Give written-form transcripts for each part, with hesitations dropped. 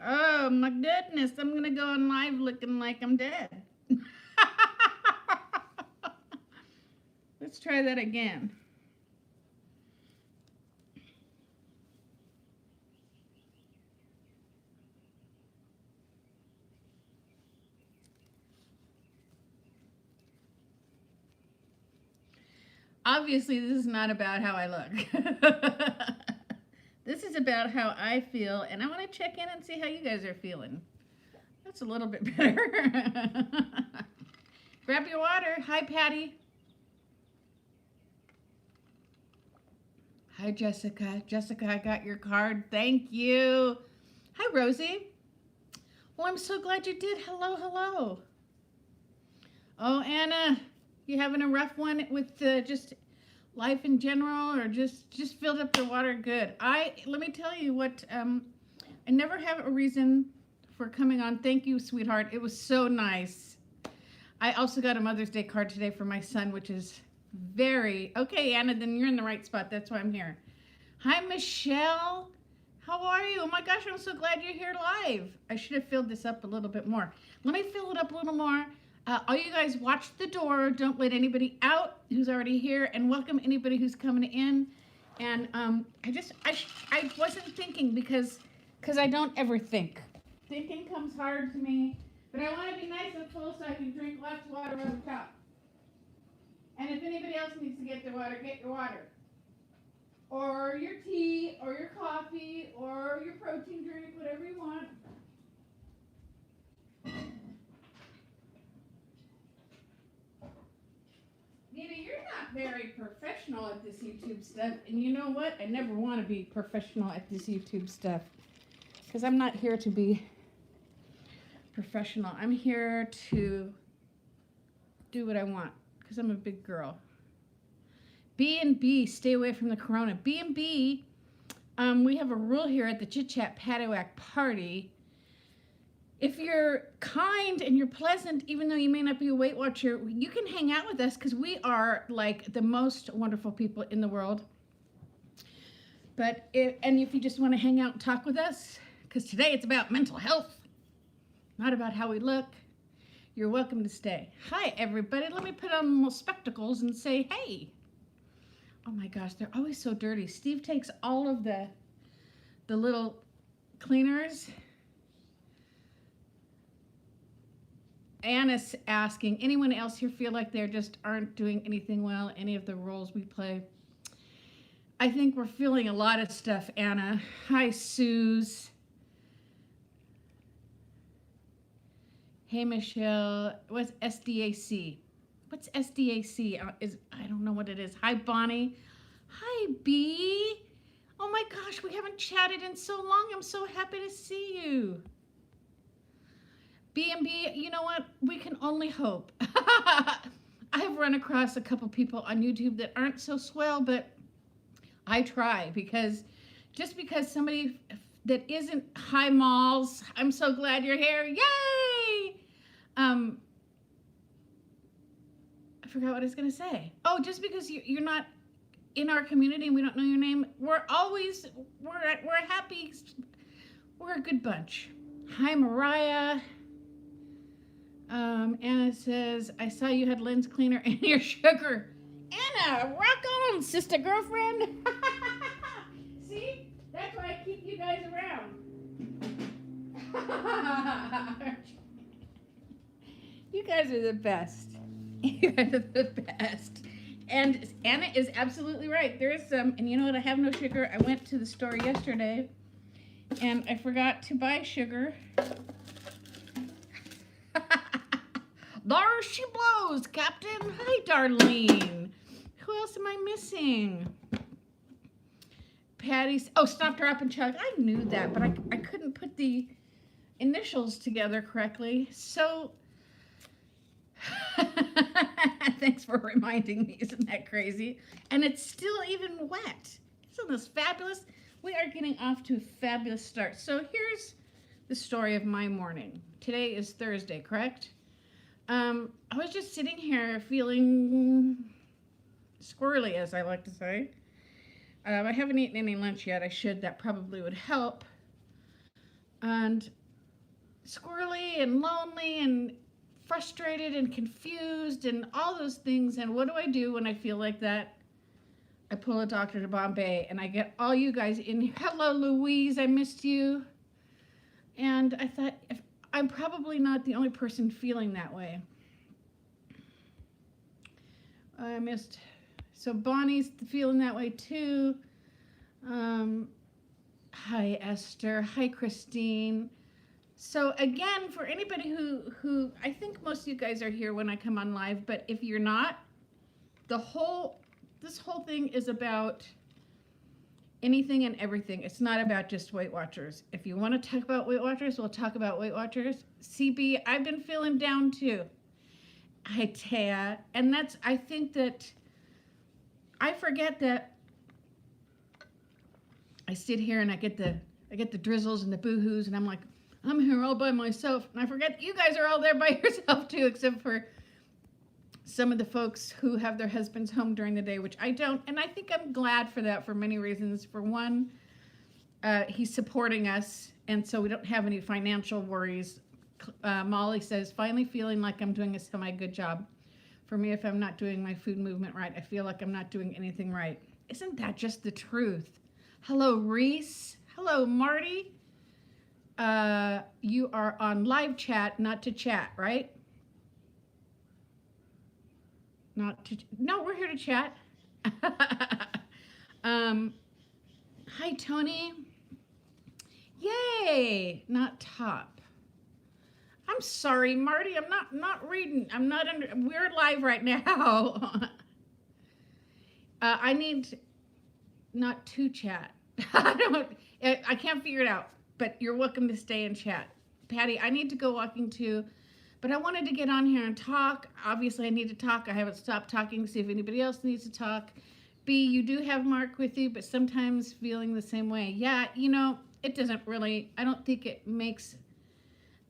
Oh my goodness, I'm gonna go on live looking like I'm dead. Let's try that again. Obviously, this is not about how I look. This is about how I feel, and I want to check in and see how you guys are feeling. That's a little bit better. Grab your water. Hi, Patty. Hi, Jessica. Jessica, I got your card. Thank you. Hi, Rosie. Well, I'm so glad you did. Hello, hello. Oh, Anna, you having a rough one with just life in general, or just filled up the water? Good. Let me tell you what. I never have a reason for coming on. Thank you, sweetheart. It was so nice. I also got a Mother's Day card today for my son, which is very okay. Anna, then you're in the right spot. That's why I'm here. Hi, Michelle. How are you? Oh my gosh, I'm so glad you're here live. I should have filled this up a little bit more. Let me fill it up a little more. All you guys, watch the door. Don't let anybody out who's already here, and welcome anybody who's coming in. And I wasn't thinking because I don't ever think. Thinking comes hard to me, but I want to be nice and full so I can drink lots of water on the top. And if anybody else needs to get their water, get your water. Or your tea, or your coffee, or your protein drink, whatever you want. Nita, you're not very professional at this YouTube stuff. And you know what? I never want to be professional at this YouTube stuff. Because I'm not here to be professional. I'm here to do what I want. Because I'm a big girl. B&B, stay away from the corona. B&B, we have a rule here at the Chit Chat Paddiwack Party. If you're kind and you're pleasant, even though you may not be a Weight Watcher, you can hang out with us because we are like the most wonderful people in the world. And if you just want to hang out and talk with us, because today it's about mental health, not about how we look, you're welcome to stay. Hi, everybody. Let me put on little spectacles and say, hey. Oh my gosh, they're always so dirty. Steve takes all of the little cleaners. Anna's asking, anyone else here feel like they just aren't doing anything well, any of the roles we play? I think we're feeling a lot of stuff, Anna. Hi, Suze. Hey, Michelle. What's SDAC? What's SDAC? I don't know what it is. Hi, Bonnie. Hi, B. Oh my gosh, we haven't chatted in so long. I'm so happy to see you. B&B, you know what? We can only hope. I have run across a couple people on YouTube that aren't so swell, but I try because just because somebody that isn't hi Malls, I'm so glad you're here. Yay! I forgot what I was going to say. Oh, just because you're not in our community and we don't know your name, we're happy. We're a good bunch. Hi, Mariah. Anna says, I saw you had lens cleaner and your sugar. Anna, rock on, sister girlfriend. See? That's why I keep you guys around. You guys are the best. You guys are the best. And Anna is absolutely right. There is some, and you know what? I have no sugar. I went to the store yesterday, and I forgot to buy sugar. There she blows, Captain. Hi, Darlene. Who else am I missing? Patty's. Oh, Stop, Drop, and Chug. I knew that, but I couldn't put the initials together correctly. So, thanks for reminding me. Isn't that crazy? And it's still even wet. Isn't this fabulous? We are getting off to a fabulous start. So here's the story of my morning. Today is Thursday, correct? I was just sitting here feeling squirrely, as I like to say. I haven't eaten any lunch yet. I should. That probably would help. and squirrely and lonely and frustrated and confused and all those things. And what do I do when I feel like that? I pull a doctor to Bombay and I get all you guys in here. Hello, Louise, I missed you. And I thought, if I'm probably not the only person feeling that way. I missed, so Bonnie's feeling that way too. Hi, Esther. Hi, Christine. So again, for anybody who, I think most of you guys are here when I come on live, but if you're not, this whole thing is about anything and everything. It's not about just Weight Watchers. If you want to talk about Weight Watchers, we'll talk about Weight Watchers. CB, I've been feeling down too. Hi, Taya. And I think that I forget that I sit here and I get the drizzles and the boo-hoos and I'm like, I'm here all by myself. And I forget you guys are all there by yourself too, except for some of the folks who have their husbands home during the day, which I don't. And I think I'm glad for that for many reasons. For one, he's supporting us, and so we don't have any financial worries. Molly says, finally feeling like I'm doing a semi-good job. For me, if I'm not doing my food movement right, I feel like I'm not doing anything right. Isn't that just the truth? Hello, Reese. Hello, Marty. You are on live chat, not to chat, right? No, we're here to chat. Hi, Tony. Yay, not top. I'm sorry, Marty, I'm not reading. We're live right now. I need not to chat. I can't figure it out, but you're welcome to stay and chat. Patty, I need to go walking too. But I wanted to get on here and talk. Obviously, I need to talk. I haven't stopped talking, see if anybody else needs to talk. B, you do have Mark with you, but sometimes feeling the same way. Yeah, it doesn't really, I don't think it makes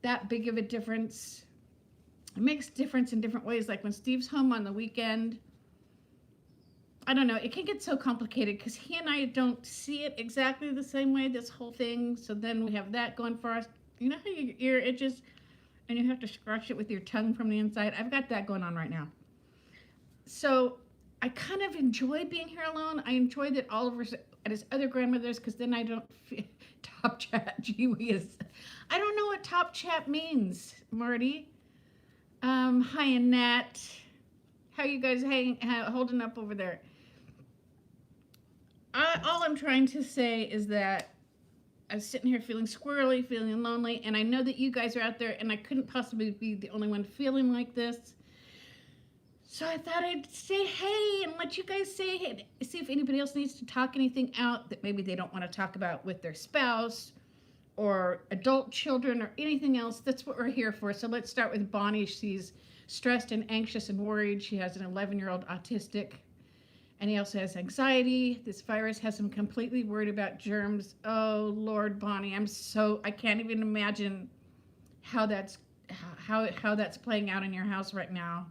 that big of a difference. It makes difference in different ways. Like when Steve's home on the weekend, I don't know, it can get so complicated because he and I don't see it exactly the same way, this whole thing. So then we have that going for us. You know how your ear itches? And you have to scratch it with your tongue from the inside. I've got that going on right now. So I kind of enjoy being here alone. I enjoy that Oliver's at his other grandmother's because then I don't feel top chat. Gee whiz. I don't know what top chat means, Marty. Hi, Annette. How you guys holding up over there? All I'm trying to say is that I was sitting here feeling squirrely, feeling lonely, and I know that you guys are out there, and I couldn't possibly be the only one feeling like this. So I thought I'd say hey and let you guys say hey, see if anybody else needs to talk anything out that maybe they don't want to talk about with their spouse or adult children or anything else. That's what we're here for. So let's start with Bonnie. She's stressed and anxious and worried. She has an 11-year-old autistic. And he also has anxiety. This virus has him completely worried about germs. Oh, Lord, Bonnie, I can't even imagine how that's playing out in your house right now.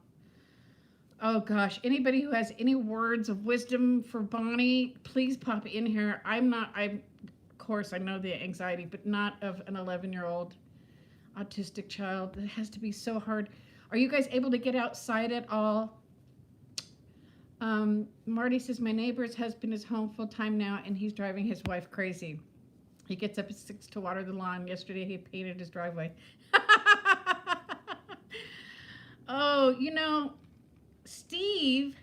Oh, gosh, anybody who has any words of wisdom for Bonnie, please pop in here. Of course, I know the anxiety, but not of an 11-year-old autistic child. That has to be so hard. Are you guys able to get outside at all? Marty says, my neighbor's husband is home full time now, and he's driving his wife crazy. He gets up at 6 to water the lawn. Yesterday, he painted his driveway. Oh, Steve,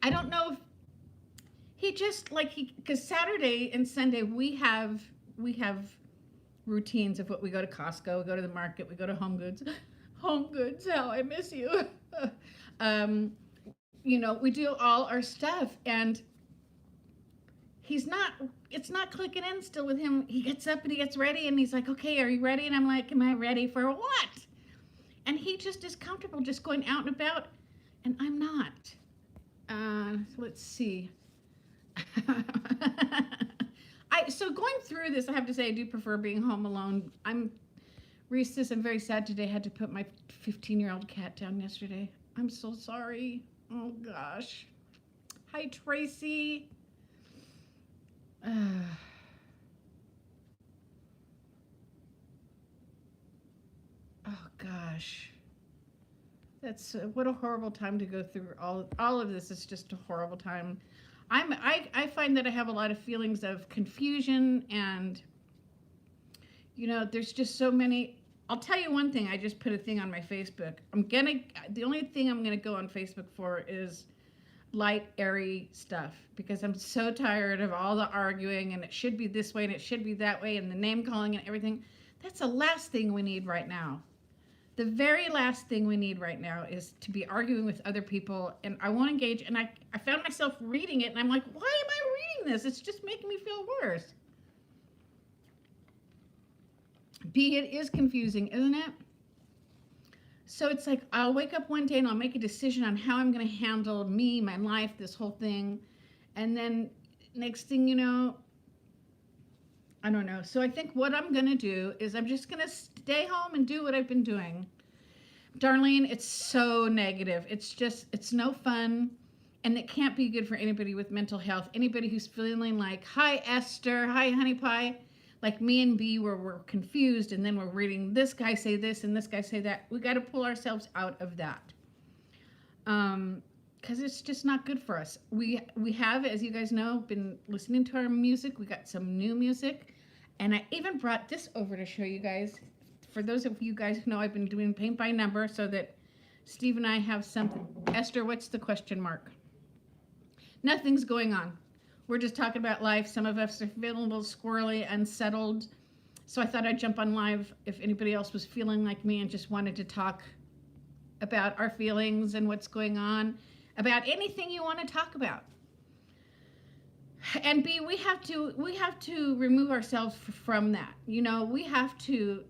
I don't know if he just because Saturday and Sunday we have routines of what we go to Costco, we go to the market, we go to Home Goods. Home Goods, how I miss you. We do all our stuff, and it's not clicking in still with him. He gets up and he gets ready, and he's like, okay, are you ready? And I'm like, am I ready for what? And he just is comfortable just going out and about, and I'm not. Let's see. So going through this, I have to say I do prefer being home alone. Reese says, I'm very sad today. I had to put my 15-year-old cat down yesterday. I'm so sorry. Oh, gosh. Hi, Tracy. Oh gosh. That's what a horrible time to go through. All of this is just a horrible time. I find that I have a lot of feelings of confusion, and there's just so many. I'll tell you one thing. I just put a thing on my Facebook. The only thing I'm gonna go on Facebook for is light, airy stuff, because I'm so tired of all the arguing, and it should be this way and it should be that way, and the name calling and everything. That's the last thing we need right now. The very last thing we need right now is to be arguing with other people, and I won't engage. And I found myself reading it, and I'm like, why am I reading this? It's just making me feel worse. B, it is confusing, isn't it? So it's like I'll wake up one day and I'll make a decision on how I'm going to handle me, my life, this whole thing. And then next thing you know, I don't know. So I think what I'm going to do is I'm just going to stay home and do what I've been doing. Darlene, it's so negative. It's no fun. And it can't be good for anybody with mental health. Anybody who's feeling like, hi, Esther, hi, honey pie. Like me and B, where we're confused, and then we're reading this guy say this and this guy say that. We got to pull ourselves out of that. Because it's just not good for us. We have, as you guys know, been listening to our music. We got some new music. And I even brought this over to show you guys. For those of you guys who know, I've been doing paint by number so that Steve and I have something. Esther, what's the question mark? Nothing's going on. We're just talking about life. Some of us are feeling a little squirrely, unsettled. So I thought I'd jump on live if anybody else was feeling like me and just wanted to talk about our feelings and what's going on, about anything you want to talk about. And B, we have to remove ourselves from that. We have to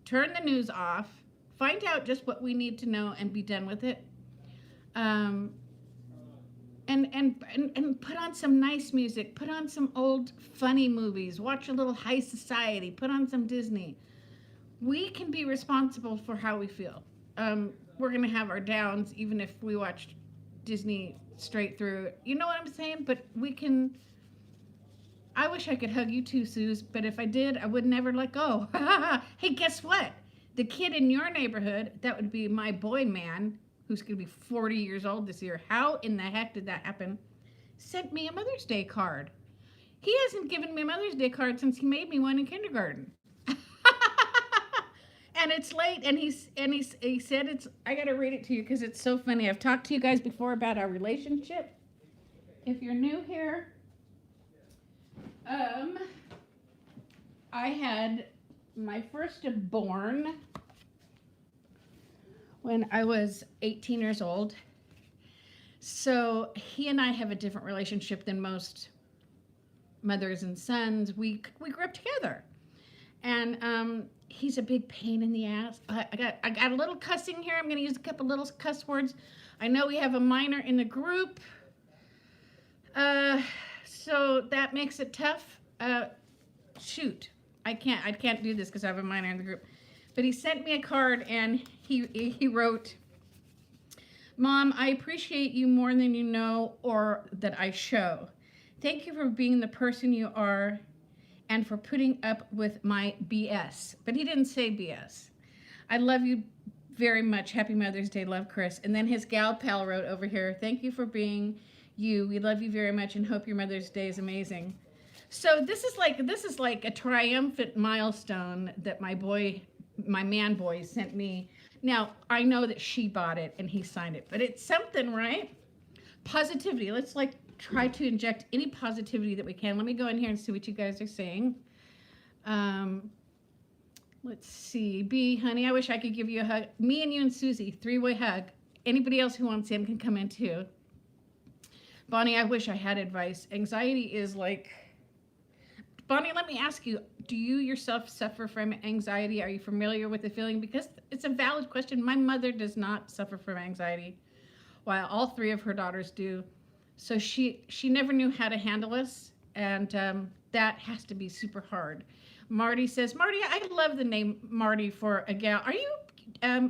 turn the news off, find out just what we need to know, and be done with it. And put on some nice music, put on some old funny movies, watch a little High Society, put on some Disney. We can be responsible for how we feel. We're going to have our downs, even if we watched Disney straight through. You know what I'm saying? But we can. I wish I could hug you too, Suze, but if I did, I would never let go. Hey, guess what? The kid in your neighborhood, that would be my boy man, who's going to be 40 years old this year. How in the heck did that happen? Sent me a Mother's Day card. He hasn't given me a Mother's Day card since he made me one in kindergarten. And it's late, and he said I got to read it to you because it's so funny. I've talked to you guys before about our relationship. If you're new here, I had my firstborn when I was 18 years old. So he and I have a different relationship than most mothers and sons. We grew up together. And he's a big pain in the ass. I got a little cussing here. I'm going to use a couple little cuss words. I know we have a minor in the group. So that makes it tough. Shoot. I can't do this because I have a minor in the group. But he sent me a card, and he wrote, Mom, I appreciate you more than you know or that I show. Thank you for being the person you are and for putting up with my BS. But he didn't say BS. I love you very much. Happy Mother's Day. Love, Chris. And then his gal pal wrote over here, thank you for being you. We love you very much and hope your Mother's Day is amazing. So this is like a triumphant milestone that my man boy sent me. Now, I know that she bought it and he signed it, but it's something, right? Positivity. Let's try to inject any positivity that we can. Let me go in here and see what you guys are saying. Let's see. B, honey, I wish I could give you a hug. Me and you and Susie, 3-way hug. Anybody else who wants him can come in too. Bonnie, I wish I had advice. Anxiety is like... Bonnie, let me ask you, do you yourself suffer from anxiety? Are you familiar with the feeling? Because it's a valid question. My mother does not suffer from anxiety, while all 3 of her daughters do. So she never knew how to handle us, and that has to be super hard. Marty says, Marty, I love the name Marty for a gal. Are you,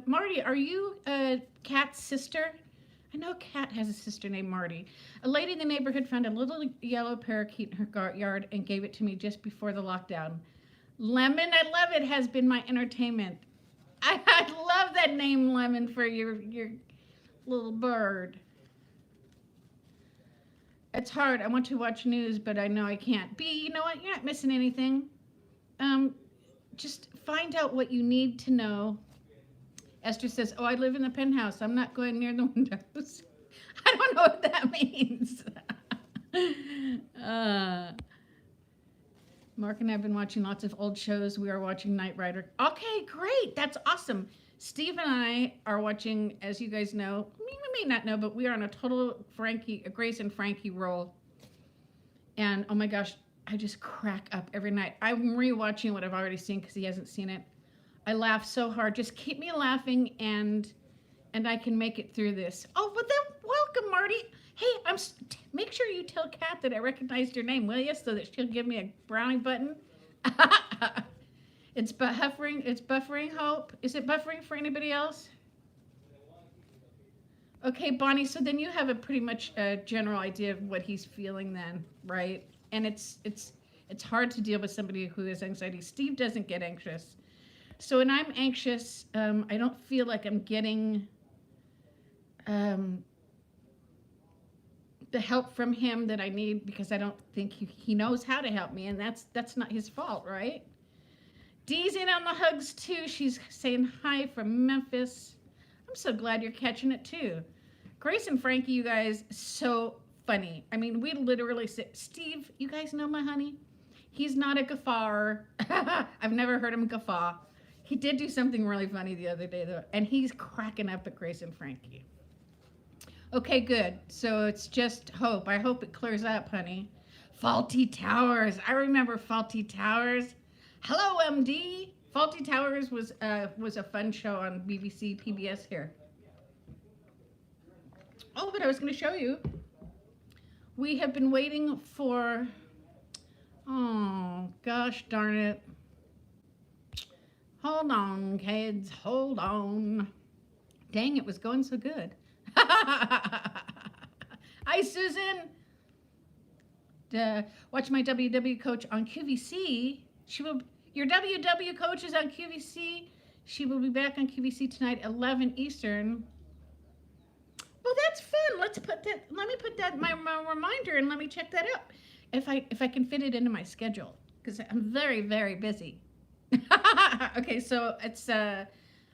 Marty, are you Kat's sister? I know Kat has a sister named Marty. A lady in the neighborhood found a little yellow parakeet in her yard and gave it to me just before the lockdown. Lemon, I love it, has been my entertainment. I love that name, Lemon, for your little bird. It's hard. I want to watch news, but I know I can't. B, you know what? You're not missing anything. Um, just find out what you need to know. Esther says, "Oh, I live in the penthouse. I'm not going near the windows." I don't know what that means. uh, Mark and I have been watching lots of old shows. We are watching Knight Rider. Okay, great. That's awesome. Steve and I are watching, as you guys know, you may not know, but we are on a total Grace and Frankie roll. And oh my gosh, I just crack up every night. I'm rewatching what I've already seen because he hasn't seen it. I laugh so hard. Just keep me laughing, and I can make it through this. Oh, but then welcome, Marty. Hey, make sure you tell Kat that I recognized your name, will you, so that she'll give me a brownie button. It's buffering. It's buffering. Hope, is it buffering for anybody else? Okay, Bonnie. So then you have a pretty much general idea of what he's feeling, then, right? And it's hard to deal with somebody who has anxiety. Steve doesn't get anxious. So when I'm anxious, I don't feel like I'm getting the help from him that I need, because I don't think he knows how to help me, and that's not his fault, right? Dee's in on the hugs too. She's saying hi from Memphis. I'm so glad you're catching it too. Grace and Frankie, you guys, so funny. I mean, we literally sit. Steve, you guys know my honey? He's not a guffawer. I've never heard him guffaw. He did do something really funny the other day, though, and he's cracking up at Grace and Frankie. Okay, good. So it's just Hope. I hope it clears up, honey. Faulty Towers. I remember Faulty Towers. Hello, MD. Faulty Towers was a fun show on BBC PBS here. Oh, but I was going to show you. We have been waiting for, oh, gosh darn it. Hold on, kids. Hold on. Dang, it was going so good. Hi, Susan. Watch my WW coach on QVC. Your WW coach is on QVC. She will be back on QVC tonight, 11 Eastern. Well, that's fun. Let me put that in my reminder, and let me check that out if I can fit it into my schedule, because I'm very, very busy. Okay, so it's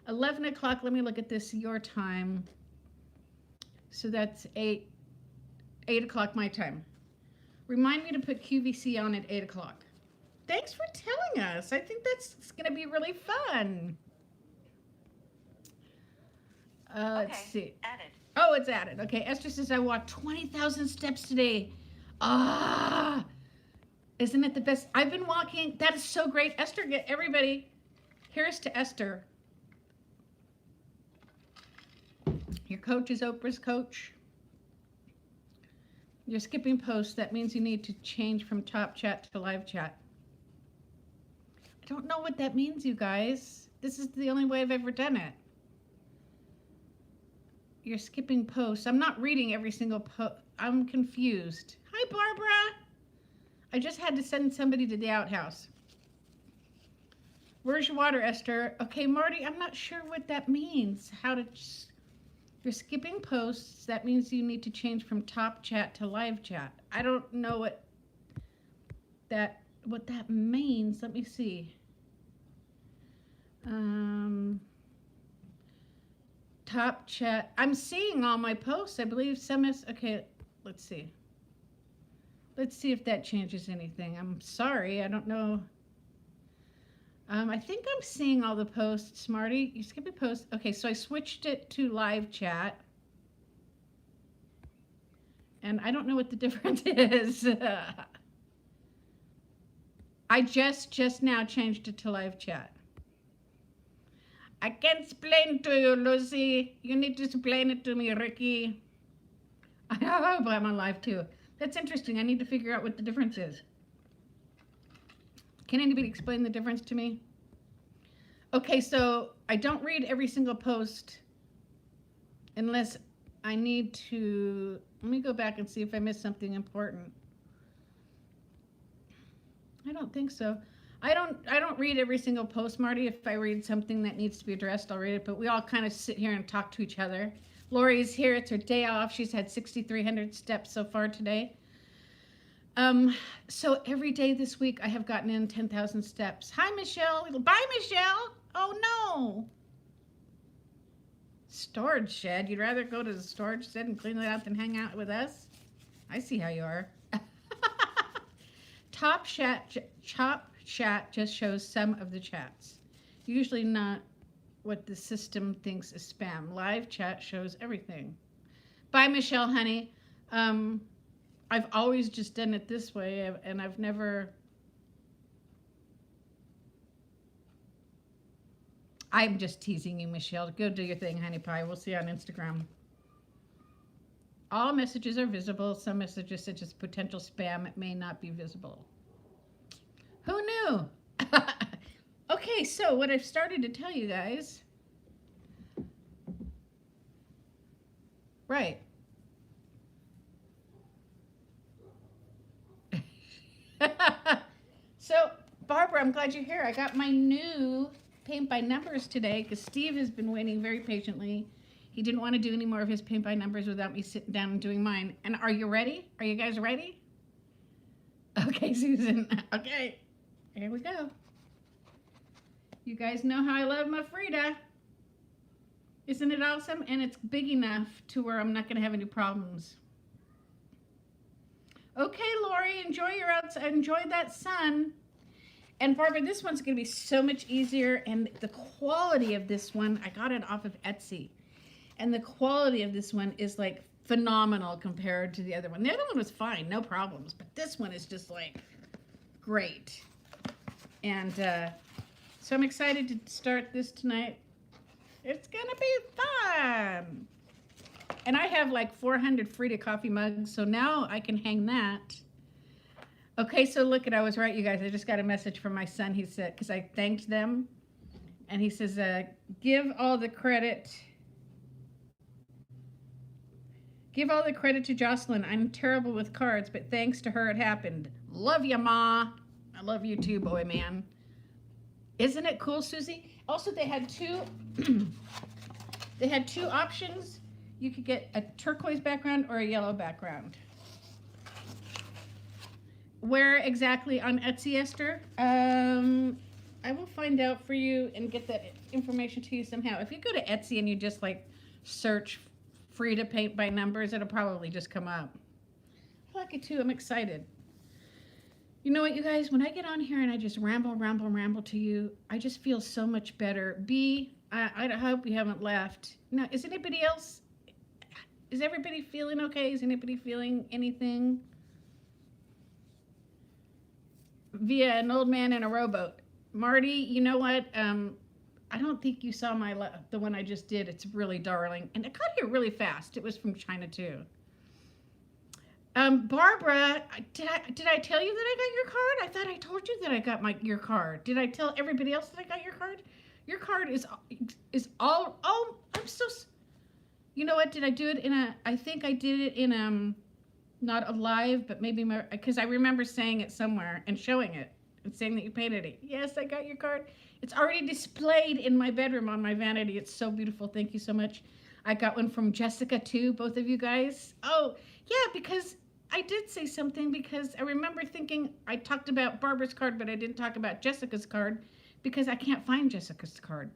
11 o'clock. Let me look at this, your time. So that's 8 o'clock my time. Remind me to put QVC on at 8 o'clock. Thanks for telling us. I think that's going to be really fun. Let's see. Added. Oh, it's added. Okay, Esther says I walked 20,000 steps today. Isn't it the best? I've been walking. That is so great. Esther, get everybody. Here's to Esther. Your coach is Oprah's coach. You're skipping posts. That means you need to change from top chat to live chat. I don't know what that means, you guys. This is the only way I've ever done it. You're skipping posts. I'm not reading every single post. I'm confused. Hi, Barbara. I just had to send somebody to the outhouse. Where's your water, Esther? Okay, Marty, I'm not sure what that means. You're skipping posts. That means you need to change from top chat to live chat. I don't know what that means. Let me see. Top chat. I'm seeing all my posts. I believe some is okay. Let's see. Let's see if that changes anything. I'm sorry. I don't know. I think I'm seeing all the posts, Marty. You skipped a post. Okay, so I switched it to live chat. And I don't know what the difference is. I just now changed it to live chat. I can't explain to you, Lucy. You need to explain it to me, Ricky. I know, but I'm on live too. That's interesting. I need to figure out what the difference is. Can anybody explain the difference to me? Okay, so I don't read every single post unless I need to. Let me go back and see if I missed something important. I don't think so. I don't read every single post, Marty. If I read something that needs to be addressed, I'll read it. But we all kind of sit here and talk to each other. Lori's here. It's her day off. She's had 6,300 steps so far today. So every day this week I have gotten in 10,000 steps. Hi, Michelle. Bye, Michelle. Oh no. Storage shed. You'd rather go to the storage shed and clean it out than hang out with us? I see how you are. Top chat just shows some of the chats. Usually not what the system thinks is spam. Live chat shows everything. Bye, Michelle, honey. I've always just done it this way, and I've never... I'm just teasing you, Michelle. Go do your thing, honey pie. We'll see you on Instagram. All messages are visible. Some messages, such as potential spam, may not be visible. Who knew? Okay, so what I've started to tell you guys... Right. So, Barbara, I'm glad you're here. I got my new paint by numbers today because Steve has been waiting very patiently. He didn't want to do any more of his paint by numbers without me sitting down and doing mine. And are you ready? Are you guys ready? Okay, Susan. Okay, here we go. You guys know how I love my Frida. Isn't it awesome? And it's big enough to where I'm not going to have any problems. Okay, Lori, enjoy that sun. And Barbara, this one's going to be so much easier. And the quality of this one, I got it off of Etsy. And the quality of this one is like phenomenal compared to the other one. The other one was fine, no problems. But this one is just like great. And so I'm excited to start this tonight. It's going to be fun. And I have like 400 Frida coffee mugs, so now I can hang that. Okay, so look, I was right, you guys. I just got a message from my son. He said, because I thanked them, and he says, give all the credit to Jocelyn. I'm terrible with cards, but thanks to her, it happened. Love you, Ma. I love you too, boy, man. Isn't it cool, Susie? Also, they had two options. You could get a turquoise background or a yellow background. Where exactly on Etsy, Esther? I will find out for you and get that information to you somehow. If you go to Etsy and you just like search Frida paint by numbers, it'll probably just come up. I like it too. I'm excited. You know what, you guys? When I get on here and I just ramble to you, I just feel so much better. I hope you haven't left. Now, is anybody else? Is everybody feeling okay? Is anybody feeling anything? Via an old man in a rowboat. Marty, you know what? I don't think you saw the one I just did. It's really darling. And it got here really fast. It was from China too. Barbara, did I tell you that I got your card? I thought I told you that I got your card. Did I tell everybody else that I got your card? Your card is all, oh, I'm so... You know what? Did I do it I think I did it in, not a live, but maybe, because I remember saying it somewhere and showing it and saying that you painted it. Yes, I got your card. It's already displayed in my bedroom on my vanity. It's so beautiful. Thank you so much. I got one from Jessica too, both of you guys. Oh, yeah, because I did say something because I remember thinking I talked about Barbara's card, but I didn't talk about Jessica's card because I can't find Jessica's card.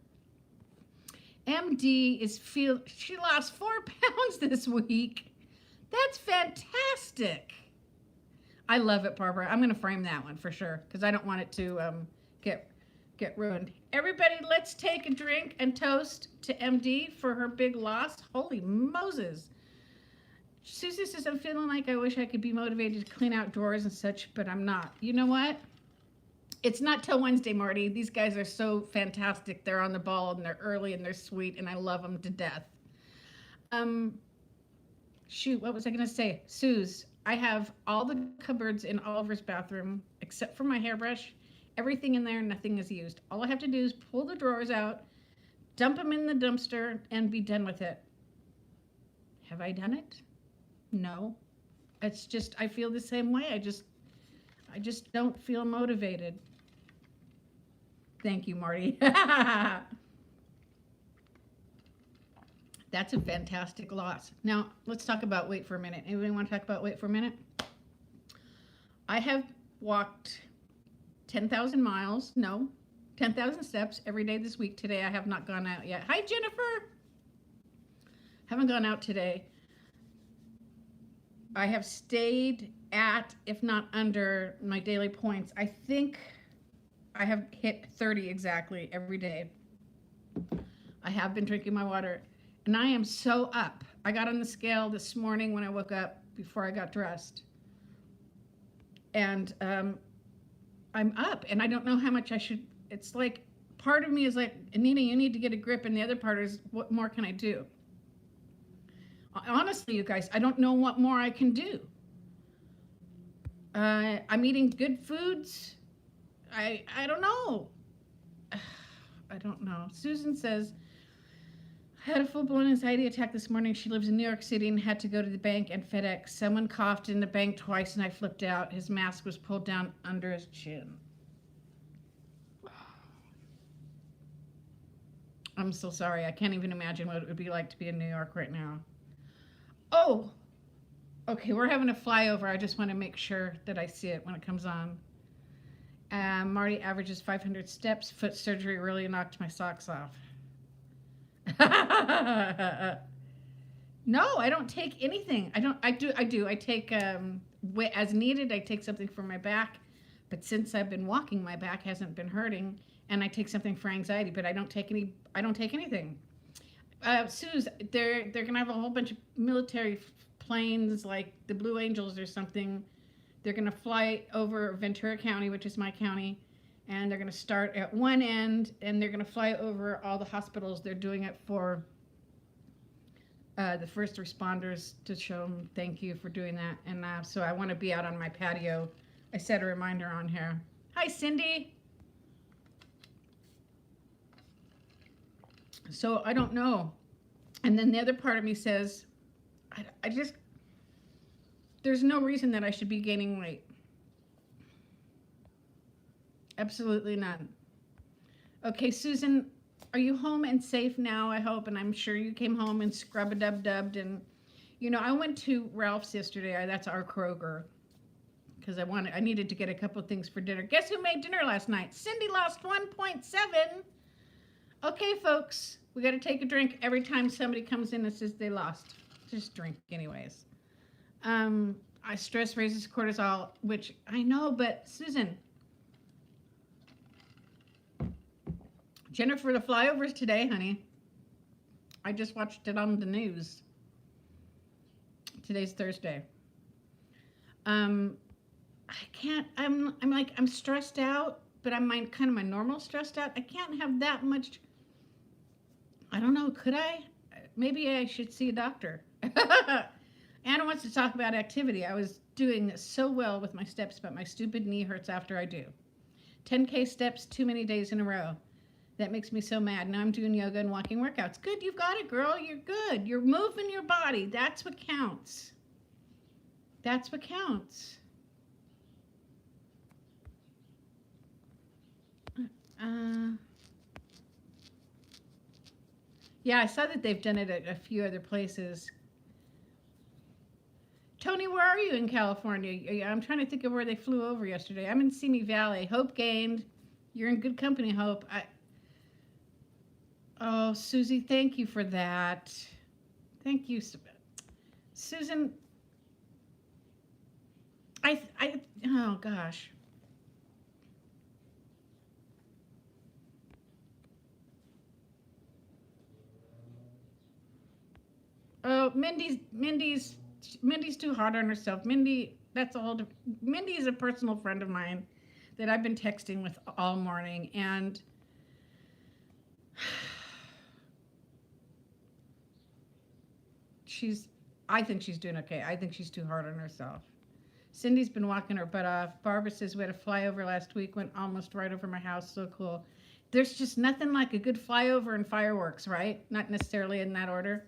MD she lost 4 pounds this week. That's fantastic. I love it, Barbara. I'm going to frame that one for sure because I don't want it to get ruined. Everybody, let's take a drink and toast to MD for her big loss. Holy Moses. Susie says, I'm feeling like I wish I could be motivated to clean out drawers and such, but I'm not. You know what? It's not till Wednesday, Marty. These guys are so fantastic. They're on the ball and they're early and they're sweet and I love them to death. Shoot, what was I going to say? Suze, I have all the cupboards in Oliver's bathroom except for my hairbrush. Everything in there, nothing is used. All I have to do is pull the drawers out, dump them in the dumpster, and be done with it. Have I done it? No. It's just, I feel the same way. I just don't feel motivated. Thank you, Marty. That's a fantastic loss. Now, let's talk about weight for a minute. Anybody want to talk about weight for a minute? I have walked 10,000 miles. No, 10,000 steps every day this week. Today, I have not gone out yet. Hi, Jennifer. Haven't gone out today. I have stayed at, if not under, my daily points. I think I have hit 30 exactly every day. I have been drinking my water. And I am so up. I got on the scale this morning when I woke up before I got dressed. And I'm up. And I don't know how much I should. It's like, part of me is like, Anita, you need to get a grip. And the other part is, what more can I do? Honestly, you guys, I don't know what more I can do. I'm eating good foods. I don't know. I don't know. Susan says, I had a full-blown anxiety attack this morning. She lives in New York City and had to go to the bank and FedEx. Someone coughed in the bank twice and I flipped out. His mask was pulled down under his chin. I'm so sorry. I can't even imagine what it would be like to be in New York right now. Oh, okay. We're having a flyover. I just want to make sure that I see it when it comes on. Marty averages 500 steps. Foot surgery really knocked my socks off. No, I don't take anything. I do. I take, as needed, I take something for my back. But since I've been walking, my back hasn't been hurting. And I take something for anxiety, but I don't take anything. Suze, they're going to have a whole bunch of military planes like the Blue Angels or something. They're going to fly over Ventura County, which is my county. And they're going to start at one end, and they're going to fly over all the hospitals. They're doing it for the first responders to show them thank you for doing that. And so I want to be out on my patio. I set a reminder on here. Hi, Cindy. So I don't know. And then the other part of me says, I just, there's no reason that I should be gaining weight. Absolutely none. Okay, Susan, are you home and safe now, I hope? And I'm sure you came home and scrub-a-dub-dubbed. And, you know, I went to Ralph's yesterday. That's our Kroger. Because I needed to get a couple things for dinner. Guess who made dinner last night? Cindy lost 1.7. Okay, folks, we got to take a drink every time somebody comes in and says they lost. Just drink anyways. Stress raises cortisol, which I know, but Susan, Jennifer, the flyovers today, honey. I just watched it on the news. Today's Thursday. I can't, I'm stressed out, but I'm kind of my normal stressed out. I can't have that much. I don't know. Could I? Maybe I should see a doctor. Anna wants to talk about activity. I was doing so well with my steps, but my stupid knee hurts after I do. 10K steps too many days in a row. That makes me so mad. Now I'm doing yoga and walking workouts. Good, you've got it, girl. You're good. You're moving your body. That's what counts. That's what counts. Yeah, I saw that they've done it at a few other places. Tony, where are you in California? I'm trying to think of where they flew over yesterday. I'm in Simi Valley. Hope gained. You're in good company, Hope. Oh, Susie, thank you for that. Thank you, Susan. Oh gosh. Oh, Mindy's too hard on herself. Mindy is a personal friend of mine that I've been texting with all morning, and I think she's doing okay. I think she's too hard on herself. Cindy's been walking her butt off. Barbara says we had a flyover last week, went almost right over my house. So cool. There's just nothing like a good flyover and fireworks, right? Not necessarily in that order.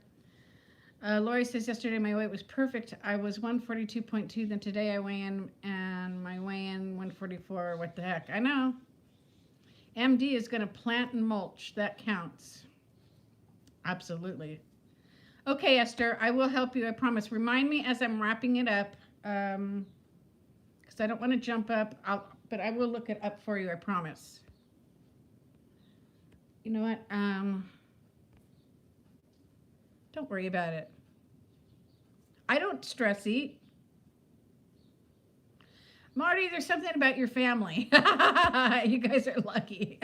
Lori says yesterday my weight was perfect. I was 142.2. Then today I weigh in and my weigh-in 144. What the heck? I know. MD is going to plant and mulch. That counts. Absolutely. Okay, Esther, I will help you. I promise. Remind me as I'm wrapping it up, because I don't want to jump up. But I will look it up for you. I promise. You know what? Don't worry about it. I don't stress eat. Marty, there's something about your family. You guys are lucky.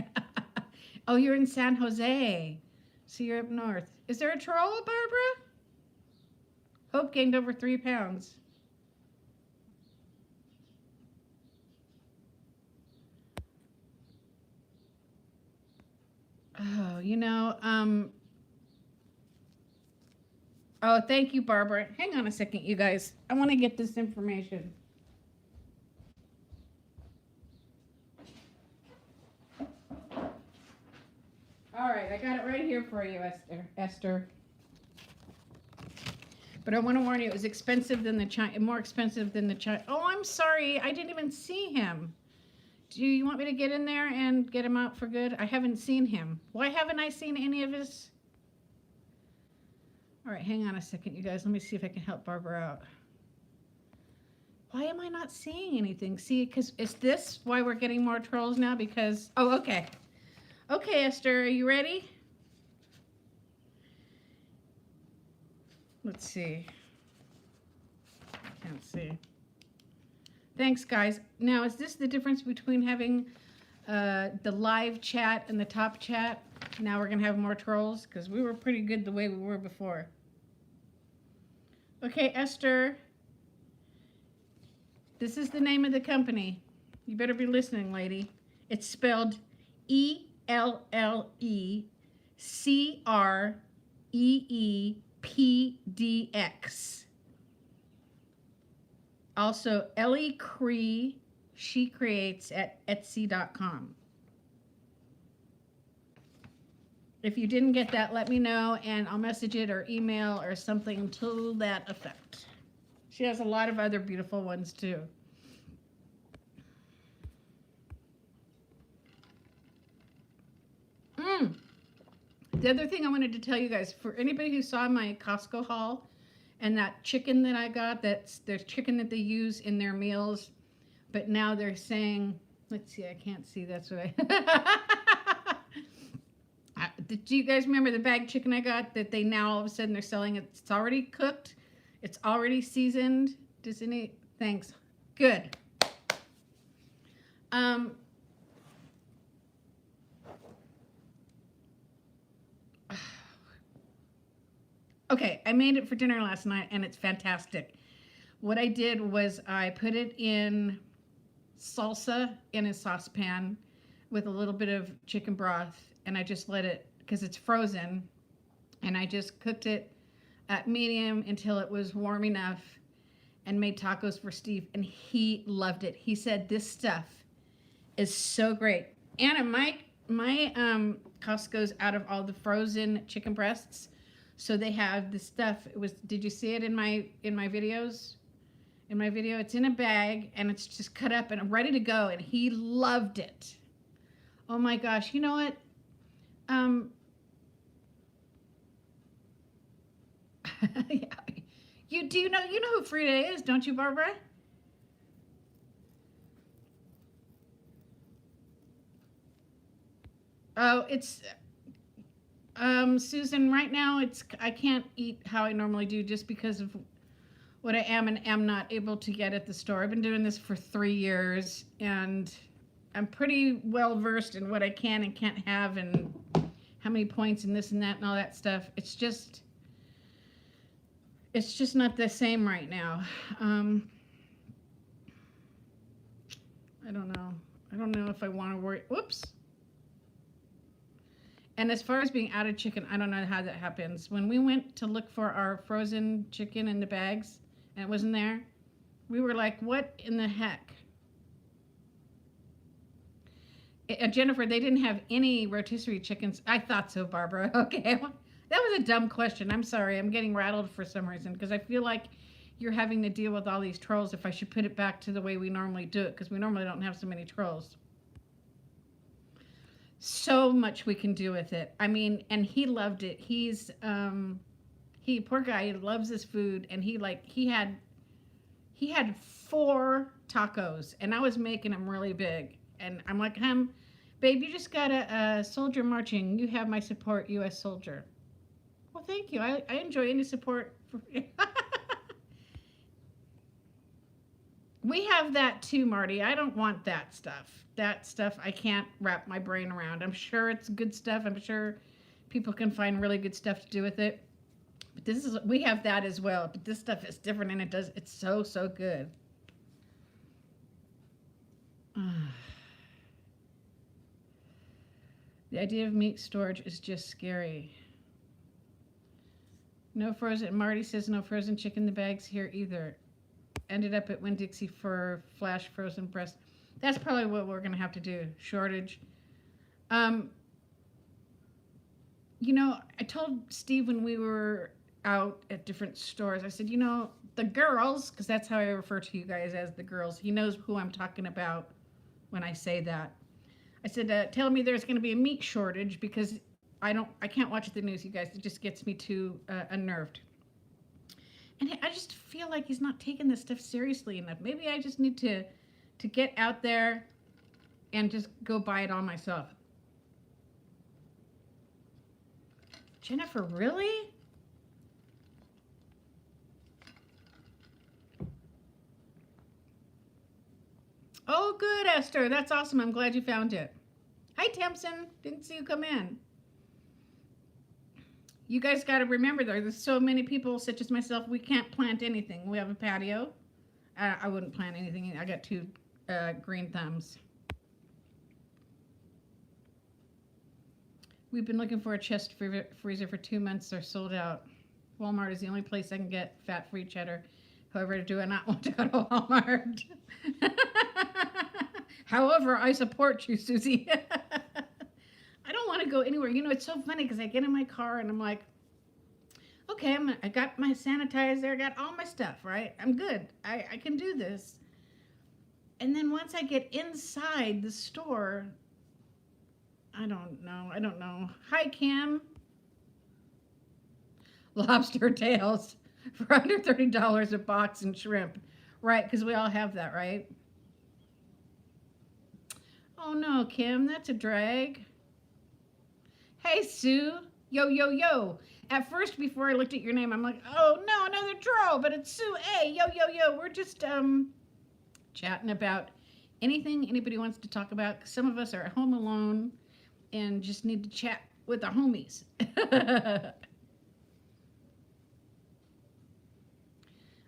Oh, you're in San Jose. So you're up north. Is there a troll, Barbara? Hope gained over 3 pounds. Oh, oh, thank you, Barbara. Hang on a second, you guys. I want to get this information. All right, I got it right here for you, Esther. But I want to warn you, it was expensive than the China, more expensive than the China. Oh, I'm sorry, I didn't even see him. Do you want me to get in there and get him out for good? I haven't seen him. Why haven't I seen any of his? All right, hang on a second, you guys. Let me see if I can help Barbara out. Why am I not seeing anything? See, because is this why we're getting more trolls now? Because, oh, okay. Okay, Esther, are you ready? Let's see. Can't see. Thanks, guys. Now, is this the difference between having the live chat and the top chat? Now we're going to have more trolls? Because we were pretty good the way we were before. Okay, Esther. This is the name of the company. You better be listening, lady. It's spelled ELLECREEPDX. Also, Ellie Cree, she creates at Etsy.com. If you didn't get that, let me know, and I'll message it or email or something to that effect. She has a lot of other beautiful ones, too. The other thing I wanted to tell you guys, for anybody who saw my Costco haul and that chicken that I got, that's there's chicken that they use in their meals, but now they're saying, let's see, I can't see, that's what do you guys remember the bagged chicken I got that they now all of a sudden they're selling it? It's already cooked. It's already seasoned. Does any, thanks. Good. Okay, I made it for dinner last night, and it's fantastic. What I did was I put it in salsa in a saucepan with a little bit of chicken broth, and I just let it, because it's frozen, and I just cooked it at medium until it was warm enough and made tacos for Steve, and he loved it. He said, this stuff is so great. Anna, my Costco's out of all the frozen chicken breasts. So they have the stuff. It was. Did you see it in my videos? In my video, it's in a bag and it's just cut up and ready to go. And he loved it. Oh my gosh! You know what? Yeah. You know who Frida is, don't you, Barbara? Oh, it's. Susan, right now I can't eat how I normally do just because of what I am and am not able to get at the store. I've been doing this for 3 years and I'm pretty well versed in what I can and can't have and how many points and this and that and all that stuff. It's just not the same right now. I don't know. I don't know if I want to worry. Whoops. And as far as being out of chicken, I don't know how that happens. When we went to look for our frozen chicken in the bags and it wasn't there, we were like, what in the heck? Jennifer, they didn't have any rotisserie chickens. I thought so, Barbara. Okay. That was a dumb question. I'm sorry. I'm getting rattled for some reason because I feel like you're having to deal with all these trolls if I should put it back to the way we normally do it because we normally don't have so many trolls. so much we can do with it. I mean, and he loved it. He poor guy, he loves his food, and he had 4 tacos, and I was making them really big. And I'm like, babe, you just got a soldier marching. You have my support, U.S. soldier. Well, thank you. I enjoy any support. We have that too, Marty. I don't want that stuff. That stuff I can't wrap my brain around. I'm sure it's good stuff. I'm sure people can find really good stuff to do with it. But we have that as well. But this stuff is different, and it's so, so good. The idea of meat storage is just scary. No frozen. Marty says no frozen chicken in the bags here either. Ended up at Winn-Dixie for flash frozen breast. That's probably what we're going to have to do. Shortage. You know, I told Steve when we were out at different stores, I said, you know, the girls, because that's how I refer to you guys, as the girls. He knows who I'm talking about when I say that. I said, tell me there's going to be a meat shortage, because I can't watch the news, you guys. It just gets me too unnerved. And I just feel like he's not taking this stuff seriously enough. Maybe I just need to get out there and just go buy it all myself. Jennifer, really? Oh, good, Esther. That's awesome. I'm glad you found it. Hi, Tamsin. Didn't see you come in. You guys got to remember, there's so many people, such as myself, we can't plant anything. We have a patio. I wouldn't plant anything. I got 2 green thumbs. We've been looking for a chest freezer for 2 months. They're sold out. Walmart is the only place I can get fat-free cheddar. However, I do not want to go to Walmart. However, I support you, Susie. I don't want to go anywhere. You know, it's so funny because I get in my car and I'm like, okay, I got my sanitizer, I got all my stuff, right? I'm good. I can do this. And then once I get inside the store, I don't know. Hi, Kim. Lobster tails for under $30 a box and shrimp. Right, because we all have that, right? Oh, no, Kim, that's a drag. Hey, Sue. Yo, yo, yo. At first, before I looked at your name, I'm like, oh, no, another Dro, but it's Sue. Hey, yo, yo, yo. We're just chatting about anything anybody wants to talk about. Some of us are at home alone and just need to chat with our homies.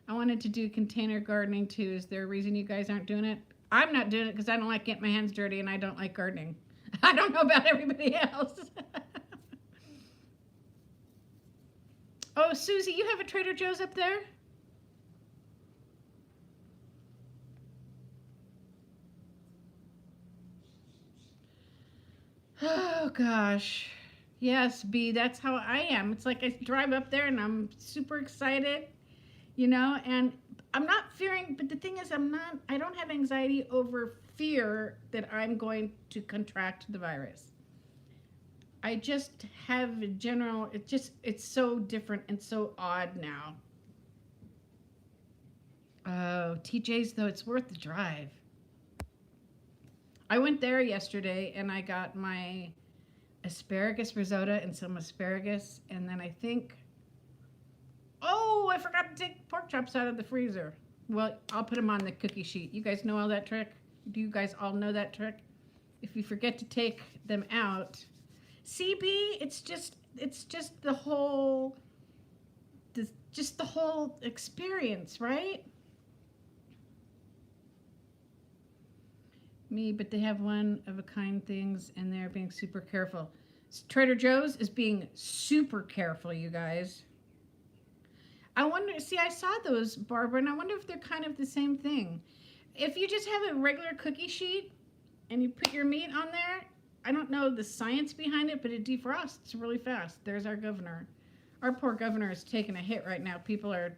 I wanted to do container gardening, too. Is there a reason you guys aren't doing it? I'm not doing it because I don't like getting my hands dirty and I don't like gardening. I don't know about everybody else. Oh, Susie, you have a Trader Joe's up there? Oh, gosh. Yes, B, that's how I am. It's like I drive up there and I'm super excited, you know, and I'm not fearing, but the thing is, I don't have anxiety over fear that I'm going to contract the virus. I just have a general, it's so different and so odd now. Oh, TJ's, though, it's worth the drive. I went there yesterday and I got my asparagus risotto and some asparagus, and then I think, oh, I forgot to take pork chops out of the freezer. Well, I'll put them on the cookie sheet. You guys know all that trick? Do you guys all know that trick? If you forget to take them out, CB, it's just the whole experience, right? Me, but they have one of a kind things and they're being super careful. Trader Joe's is being super careful, you guys. I wonder, see, I saw those, Barbara, and I wonder if they're kind of the same thing. If you just have a regular cookie sheet and you put your meat on there, I don't know the science behind it, but it defrosts really fast. There's our governor. Our poor governor is taking a hit right now. I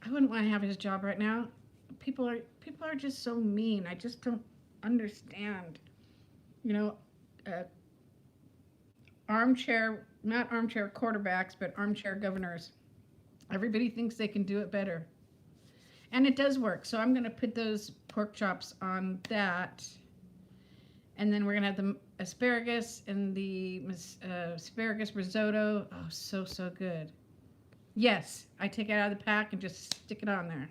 wouldn't want to have his job right now. People are just so mean. I just don't understand. You know, armchair, not armchair quarterbacks, but armchair governors. Everybody thinks they can do it better. And it does work. So I'm going to put those pork chops on that. And then we're going to have the asparagus and the asparagus risotto. Oh, so, so good. Yes, I take it out of the pack and just stick it on there.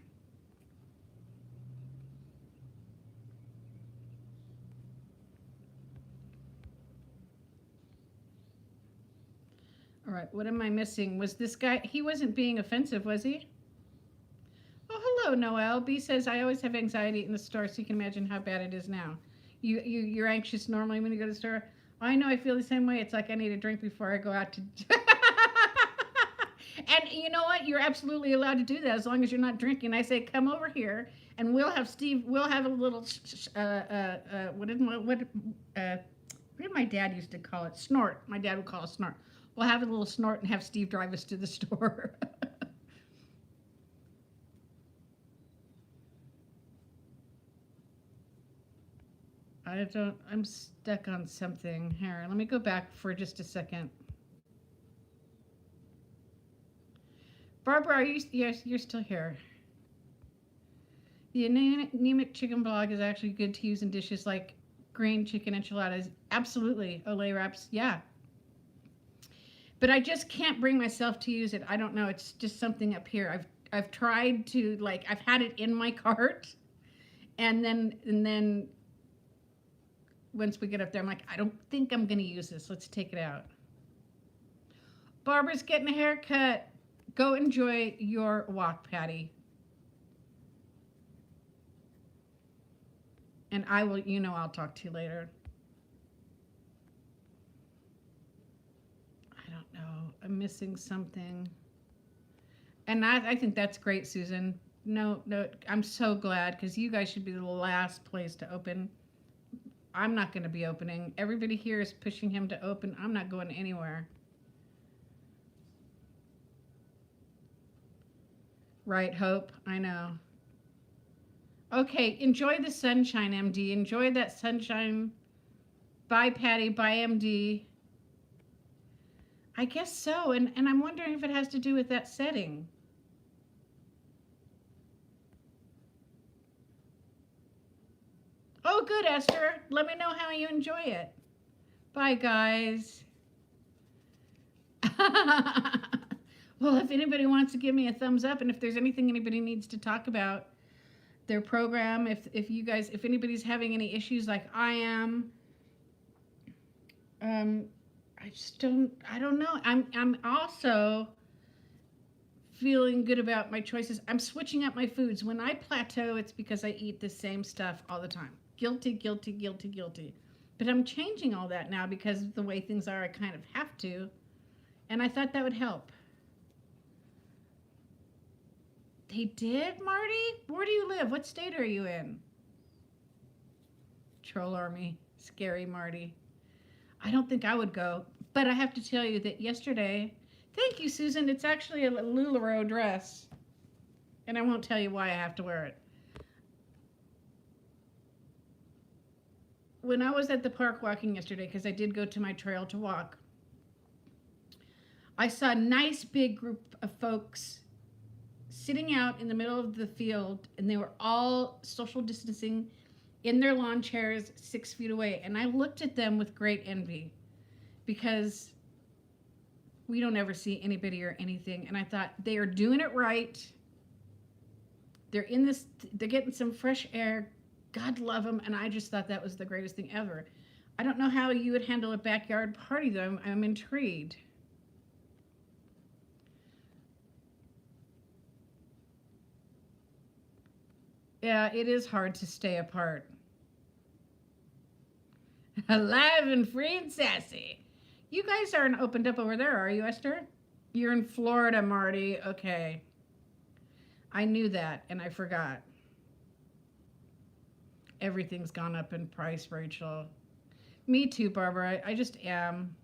All right, what am I missing? Was this guy, he wasn't being offensive, was he? Oh, hello, Noel. B says, I always have anxiety in the store, so you can imagine how bad it is now. You're anxious normally when you go to the store? I know, I feel the same way. It's like I need a drink before I go out to... And you know what? You're absolutely allowed to do that as long as you're not drinking. I say, come over here, and we'll have Steve, we'll have a little, what did my dad used to call it? Snort. My dad would call it snort. We'll have a little snort and have Steve drive us to the store. I'm stuck on something. Here, let me go back for just a second. Barbara, yes, you're still here. The anemic chicken blog is actually good to use in dishes like green chicken enchiladas. Absolutely. Olay wraps, yeah. But I just can't bring myself to use it. I don't know. It's just something up here. I've tried to, like, I've had it in my cart, and then once we get up there, I'm like, I don't think I'm going to use this. Let's take it out. Barbara's getting a haircut. Go enjoy your walk, Patty. And I will, I'll talk to you later. I don't know. I'm missing something. And I think that's great, Susan. No, I'm so glad because you guys should be the last place to open. I'm not going to be opening. Everybody here is pushing him to open. I'm not going anywhere. Right, Hope? I know. Okay, enjoy the sunshine, MD. Enjoy that sunshine. Bye, Patty. Bye, MD. I guess so, and I'm wondering if it has to do with that setting. Oh, good, Esther. Let me know how you enjoy it. Bye, guys. Well, if anybody wants to give me a thumbs up, and if there's anything anybody needs to talk about their program, if anybody's having any issues like I am, I don't know. I'm also feeling good about my choices. I'm switching up my foods. When I plateau, it's because I eat the same stuff all the time. Guilty, guilty, guilty, guilty. But I'm changing all that now because of the way things are. I kind of have to. And I thought that would help. They did, Marty? Where do you live? What state are you in? Troll Army. Scary Marty. I don't think I would go. But I have to tell you that yesterday, thank you, Susan. It's actually a LuLaRoe dress. And I won't tell you why I have to wear it. When I was at the park walking yesterday, because I did go to my trail to walk, I saw a nice big group of folks sitting out in the middle of the field, and they were all social distancing in their lawn chairs 6 feet away. And I looked at them with great envy because we don't ever see anybody or anything. And I thought, they are doing it right. They're getting some fresh air. God love them. And I just thought that was the greatest thing ever. I don't know how you would handle a backyard party, though. I'm intrigued. Yeah, it is hard to stay apart. Alive and free and sassy. You guys aren't opened up over there, are you, Esther? You're in Florida, Marty. Okay. I knew that, and I forgot. Everything's gone up in price, Rachel. Me too, Barbara. I just am.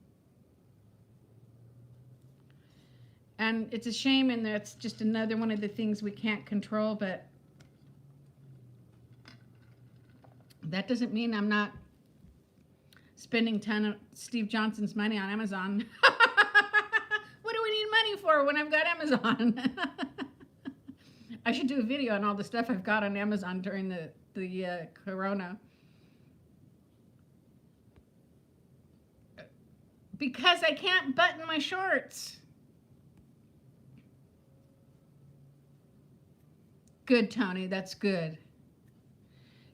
And it's a shame, and that's just another one of the things we can't control, but that doesn't mean I'm not spending a ton of Steve Johnson's money on Amazon. What do we need money for when I've got Amazon? I should do a video on all the stuff I've got on Amazon during the corona. Because I can't button my shorts. Good, Tony. That's good.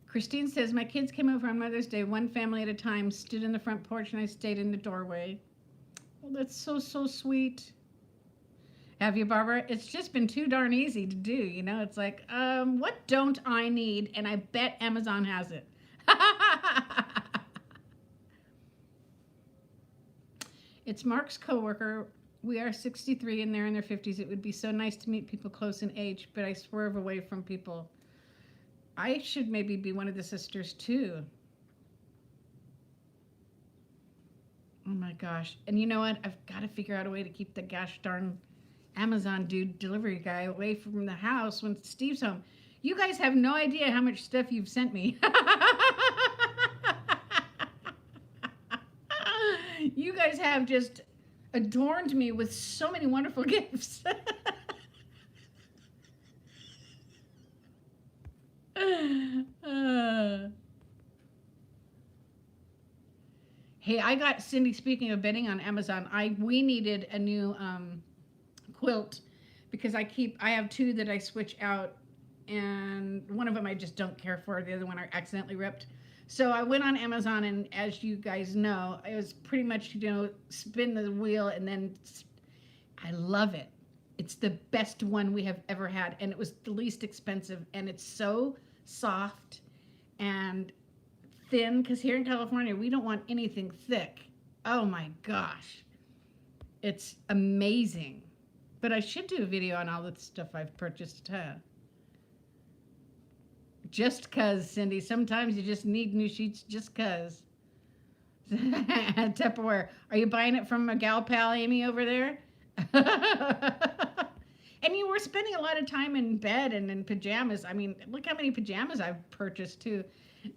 Christine says, my kids came over on Mother's Day, one family at a time, stood in the front porch, and I stayed in the doorway. Well, that's so, so sweet. Have you, Barbara? It's just been too darn easy to do, you know? It's like, what don't I need? And I bet Amazon has it. It's Mark's coworker. We are 63 and they're in their 50s. It would be so nice to meet people close in age, but I swerve away from people. I should maybe be one of the sisters too. Oh my gosh. And you know what? I've got to figure out a way to keep the gosh darn Amazon dude delivery guy away from the house when Steve's home. You guys have no idea how much stuff you've sent me. You guys have just adorned me with so many wonderful gifts. Hey, I got Cindy. Speaking of bidding on Amazon, we needed a new quilt because I have two that I switch out, and one of them I just don't care for. The other one I accidentally ripped. So I went on Amazon, and as you guys know, it was pretty much, you know, spin the wheel, and then I love it. It's the best one we have ever had, and it was the least expensive, and it's so soft and thin, because here in California, we don't want anything thick. Oh my gosh. It's amazing. But I should do a video on all the stuff I've purchased, huh? Just cause, Cindy. Sometimes you just need new sheets just cause. Tupperware. Are you buying it from a gal pal, Amy, over there? And you were spending a lot of time in bed and in pajamas. I mean, look how many pajamas I've purchased, too.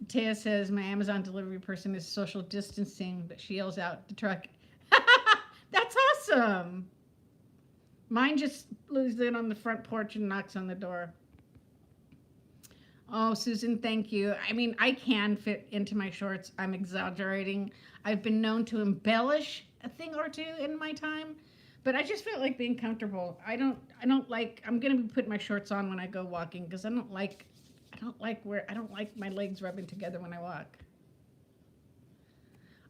Taya says, my Amazon delivery person is social distancing, but she yells out the truck. That's awesome. Mine just lives in on the front porch and knocks on the door. Oh, Susan, thank you. I mean, I can fit into my shorts. I'm exaggerating. I've been known to embellish a thing or two in my time, but I just feel like being comfortable. I'm going to be putting my shorts on when I go walking because I don't like my legs rubbing together when I walk.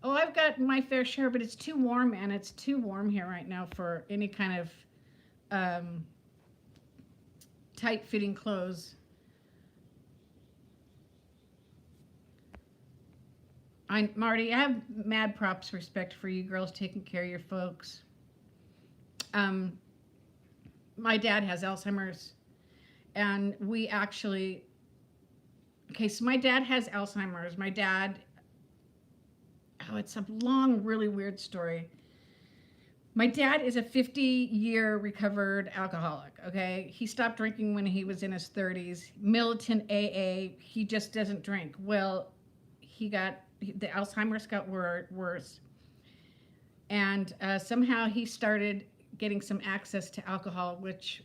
Oh, I've got my fair share, but it's too warm, and it's too warm here right now for any kind of tight-fitting clothes. Marty, I have mad props respect for you girls taking care of your folks. My dad has Alzheimer's, and we actually, so my dad has Alzheimer's. My dad, it's a long, really weird story. My dad is a 50-year recovered alcoholic, okay? He stopped drinking when he was in his 30s. Militant AA, he just doesn't drink. Well, the Alzheimer's got worse. And somehow he started getting some access to alcohol, which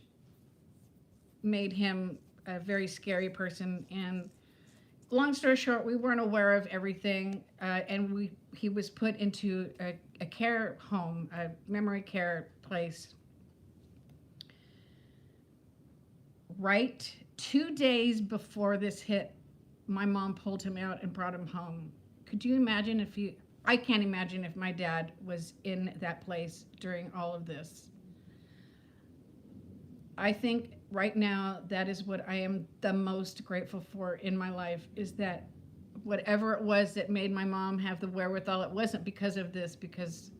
made him a very scary person. And long story short, we weren't aware of everything. And he was put into a care home, a memory care place. Right 2 days before this hit, my mom pulled him out and brought him home. Could you imagine I can't imagine if my dad was in that place during all of this. I think right now that is what I am the most grateful for in my life, is that whatever it was that made my mom have the wherewithal, it wasn't because of this, because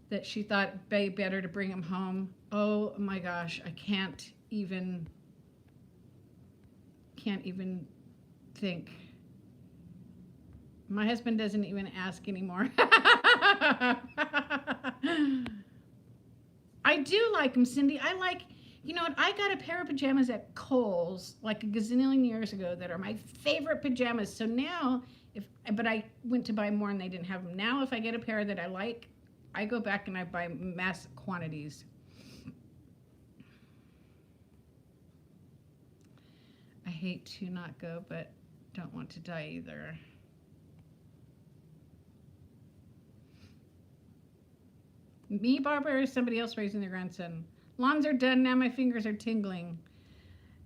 that she thought it'd be better to bring him home. Oh my gosh, I can't even think. My husband doesn't even ask anymore. I do like them, Cindy. You know what? I got a pair of pajamas at Kohl's like a gazillion years ago that are my favorite pajamas. So now But I went to buy more and they didn't have them. Now, if I get a pair that I like, I go back and I buy mass quantities. I hate to not go, but don't want to die either. Me, Barbara, or somebody else raising their grandson? Lawns are done now. My fingers are tingling.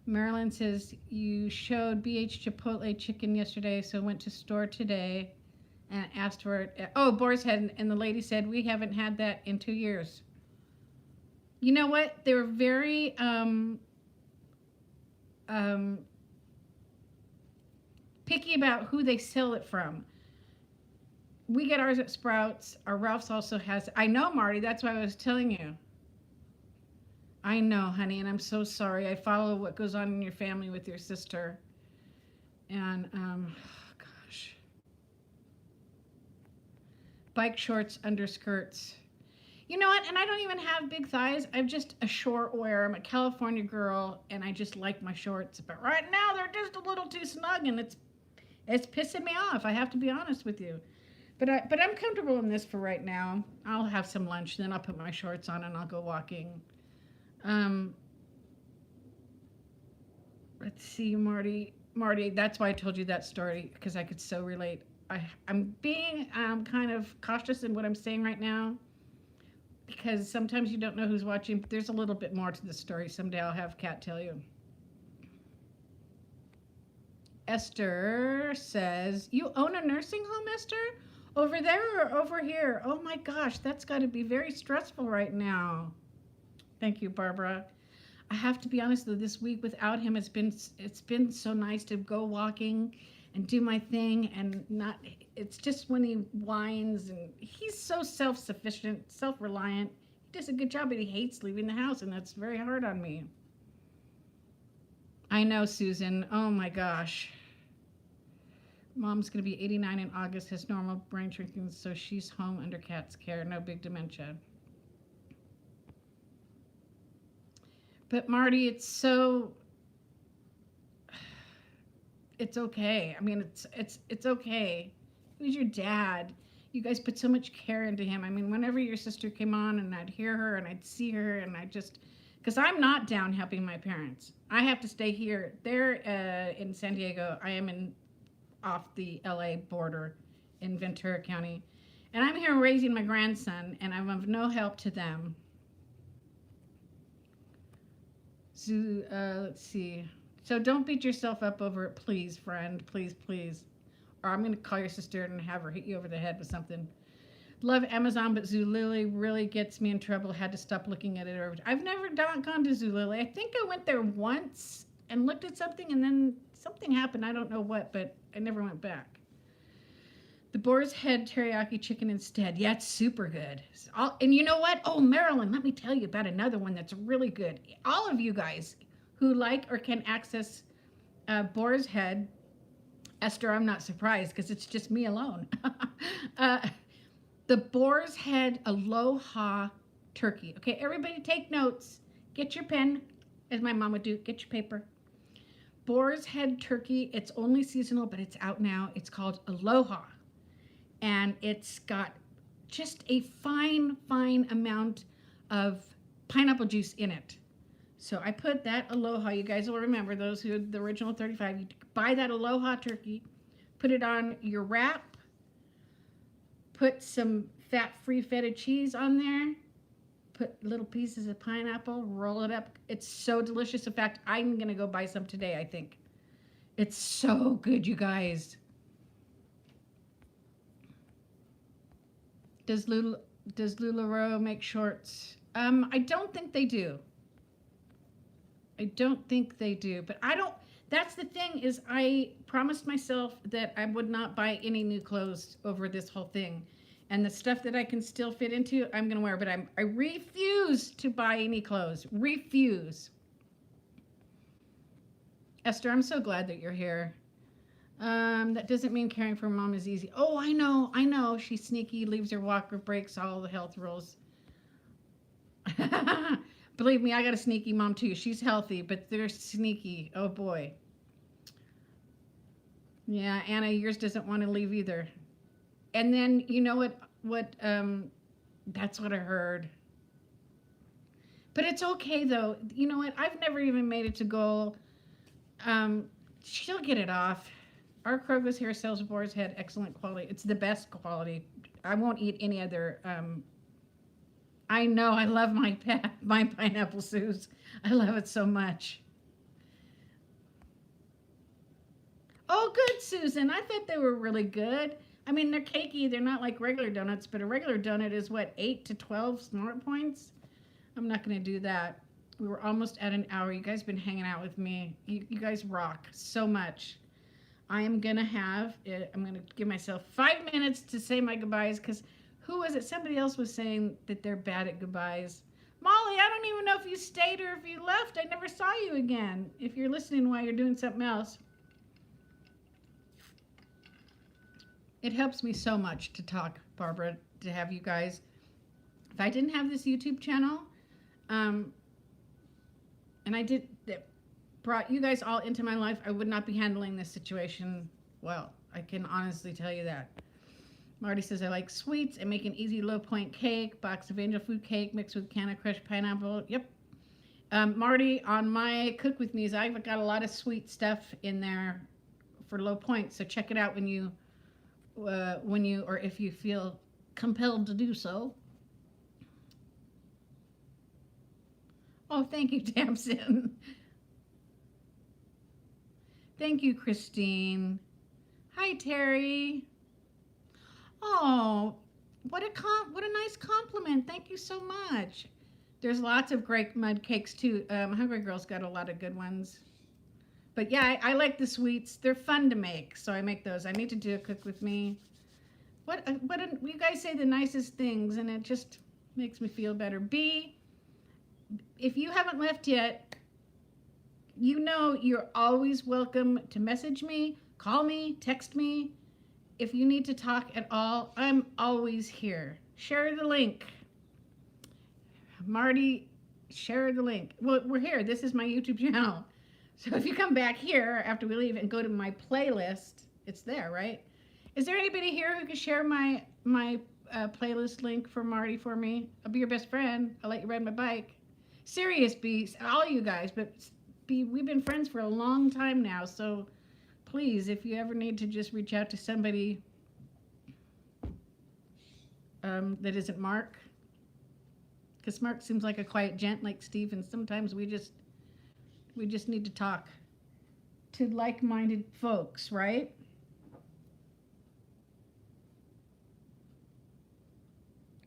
Marilyn says, you showed BH Chipotle chicken yesterday, so went to store today and asked for it. Oh, Boar's Head. And the lady said, we haven't had that in 2 years. You know what? They were very picky about who they sell it from. We get ours at Sprouts. Our Ralph's also has. I know, Marty. That's why I was telling you. I know, honey, and I'm so sorry. I follow what goes on in your family with your sister. And, gosh. Bike shorts, underskirts. You know what? And I don't even have big thighs. I'm just a short wearer. I'm a California girl, and I just like my shorts. But right now, they're just a little too snug, and it's pissing me off. I have to be honest with you. But I'm comfortable in this for right now. I'll have some lunch, then I'll put my shorts on, and I'll go walking. Let's see, Marty, that's why I told you that story, because I could so relate. I'm being kind of cautious in what I'm saying right now, because sometimes you don't know who's watching, but there's a little bit more to the story. Someday I'll have Kat tell you. Esther says, you own a nursing home, Esther? Over there or over here? Oh my gosh, that's got to be very stressful right now. Thank you, Barbara. I have to be honest though, this week without him, it's been so nice to go walking and do my thing, and not. It's just when he whines, and he's so self-sufficient, self-reliant. He does a good job, but he hates leaving the house, and that's very hard on me. I know, Susan. Oh my gosh. Mom's going to be 89 in August, has normal brain shrinking, so she's home under Kat's care. No big dementia. But Marty, it's okay. I mean, it's okay. He was your dad. You guys put so much care into him. I mean, whenever your sister came on and I'd hear her and I'd see her and because I'm not down helping my parents. I have to stay here. They're in San Diego. I am off the LA border in Ventura County. And I'm here raising my grandson, and I'm of no help to them. So, let's see. So don't beat yourself up over it, please, friend. Please, please. Or I'm going to call your sister and have her hit you over the head with something. Love Amazon, but Zulily really gets me in trouble. Had to stop looking at it. I've never gone to Zulily. I think I went there once and looked at something, and then something happened. I don't know what, but I never went back. The Boar's Head teriyaki chicken instead. Yeah, it's super good. And you know what? Oh, Marilyn, let me tell you about another one that's really good. All of you guys who like or can access Boar's Head, Esther, I'm not surprised because it's just me alone. The Boar's Head Aloha turkey. Okay, everybody take notes. Get your pen, as my mom would do. Get your paper. Boar's Head turkey. It's only seasonal, but it's out now. It's called Aloha. And it's got just a fine amount of pineapple juice in it. So I put that Aloha. You guys will remember, those who had the original 35. You buy that Aloha turkey, put it on your wrap, put some fat-free feta cheese on there, put little pieces of pineapple, roll it up. It's so delicious. In fact, I'm going to go buy some today, I think. It's so good, you guys. Does LuLaRoe make shorts? I don't think they do. But that's the thing, is I promised myself that I would not buy any new clothes over this whole thing. And the stuff that I can still fit into, I'm going to wear. But I refuse to buy any clothes. Refuse. Esther, I'm so glad that you're here. That doesn't mean caring for mom is easy. Oh, I know. She's sneaky, leaves her walker, breaks all the health rules. Believe me, I got a sneaky mom too. She's healthy, but they're sneaky. Oh boy. Yeah, Anna, yours doesn't want to leave either. And then you know that's what I heard. But it's okay though. You know what? I've never even made it to goal. Um, she'll get it off. Our Kroger's hair sales boards had excellent quality. It's the best quality. I won't eat any other. I know. I love my pineapple Suze. I love it so much. Oh, good, Susan. I thought they were really good. I mean, they're cakey. They're not like regular donuts, but a regular donut is what, 8 to 12 smart points? I'm not going to do that. We were almost at an hour. You guys been hanging out with me. You guys rock so much. I'm going to give myself 5 minutes to say my goodbyes because who was it? Somebody else was saying that they're bad at goodbyes. Molly, I don't even know if you stayed or if you left. I never saw you again. If you're listening while you're doing something else. It helps me so much to talk, Barbara, to have you guys. If I didn't have this YouTube channel, and that brought you guys all into my life, I would not be handling this situation well. I can honestly tell you that. Marty says, I like sweets. I make an easy low point cake, box of angel food cake mixed with can of crushed pineapple. Yep. Marty, on my Cook With Me's, I've got a lot of sweet stuff in there for low point. So check it out when you or if you feel compelled to do so. Oh, thank you, Tamsin. Thank you, Christine. Hi, Terry. Oh, what a nice compliment. Thank you so much. There's lots of great mud cakes too. Hungry Girl's got a lot of good ones. But yeah, I like the sweets. They're fun to make, so I make those. I need to do a Cook With Me. You guys say the nicest things, and it just makes me feel better. B, if you haven't left yet, you know you're always welcome to message me, call me, text me. If you need to talk at all, I'm always here. Share the link. Marty, share the link. Well, we're here. This is my YouTube channel. So if you come back here after we leave and go to my playlist, it's there, right? Is there anybody here who can share my playlist link for Marty for me? I'll be your best friend. I'll let you ride my bike. Serious bees, all you guys, but we've been friends for a long time now, so please, if you ever need to just reach out to somebody that isn't Mark, because Mark seems like a quiet gent like Steve, and sometimes we just need to talk to like-minded folks, right?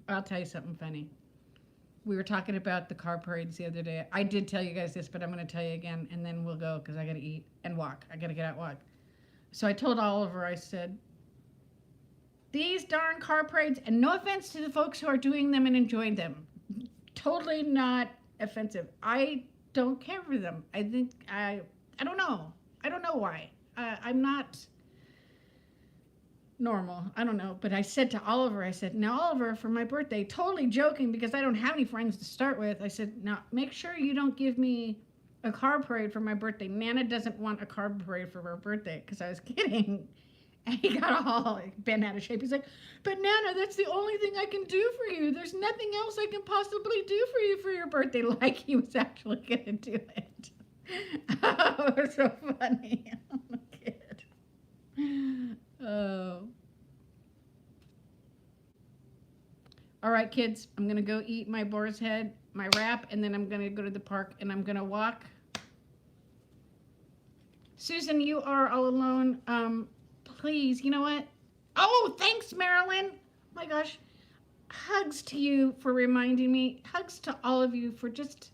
I'll tell you something funny. We were talking about the car parades the other day. I did tell you guys this, but I'm going to tell you again, and then we'll go because I got to eat and walk. I got to get out and walk. So I told Oliver, I said, these darn car parades, and no offense to the folks who are doing them and enjoying them, totally not offensive. I don't care for them. I think I don't know. I don't know why. I'm not normal. I don't know. But I said to Oliver, I said, now Oliver, for my birthday, totally joking because I don't have any friends to start with. I said, now make sure you don't give me a car parade for my birthday. Nana doesn't want a car parade for her birthday, because I was kidding. And he got all bent out of shape. He's like, but Nana, that's the only thing I can do for you. There's nothing else I can possibly do for you for your birthday. Like he was actually going to do it. Oh, it was so funny. Oh, my kid. Oh. All right, kids, I'm going to go eat my boar's head, my wrap, and then I'm going to go to the park, and I'm going to walk. Susan, you are all alone. Please, you know what? Oh, thanks, Marilyn. Oh, my gosh. Hugs to you for reminding me. Hugs to all of you for just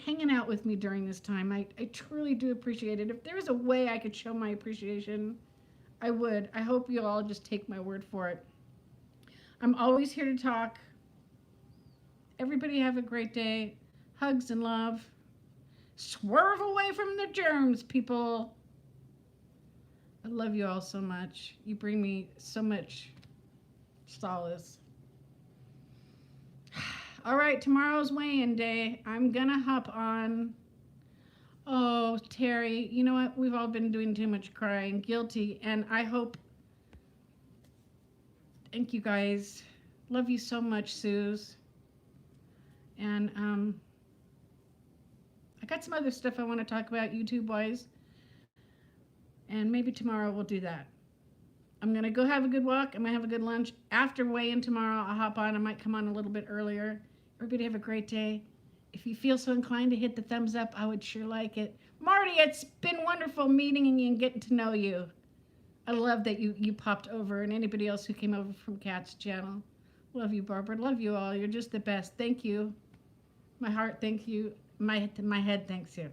hanging out with me during this time. I truly do appreciate it. If there was a way I could show my appreciation, I would. I hope you'll all just take my word for it. I'm always here to talk. Everybody have a great day. Hugs and love. Swerve away from the germs, people. I love you all so much. You bring me so much solace. All right, tomorrow's weigh-in day. I'm gonna hop on. Oh, Terry, you know what? We've all been doing too much crying. Guilty. And I hope. Thank you guys. Love you so much, Suze. And I got some other stuff I want to talk about YouTube wise. And maybe tomorrow we'll do that. I'm going to go have a good walk. I'm going to have a good lunch. After weigh-in tomorrow, I'll hop on. I might come on a little bit earlier. Everybody have a great day. If you feel so inclined to hit the thumbs up, I would sure like it. Marty, it's been wonderful meeting you and getting to know you. I love that you popped over, and anybody else who came over from Kat's channel. Love you, Barbara. Love you all. You're just the best. Thank you. My heart thanks you. My head thanks you.